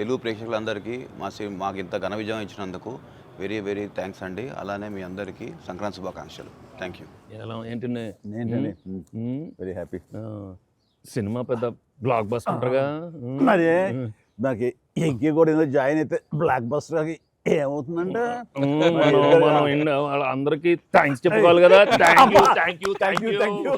Speaker 5: Telugu ప్రేక్షకులందరికీ మాకు ఇంత ఘన విజయం ఇచ్చినందుకు వెరీ థ్యాంక్స్ అండి. అలానే మీ అందరికీ సంక్రాంతి శుభాకాంక్షలు. Thank you.
Speaker 3: ఎలా ఏంటంటే
Speaker 2: వెరీ హ్యాపీ
Speaker 3: సినిమా పెద్ద బ్లాక్ బస్టర్గా
Speaker 2: మరి నాకు ఇంకే కూడా ఏదో జాయిన్ అయితే బ్లాక్ బస్టర్ ఏమవుతుందంటే
Speaker 3: మనం అందరికీ థ్యాంక్స్ చెప్పుకోవాలి కదా. Thank you.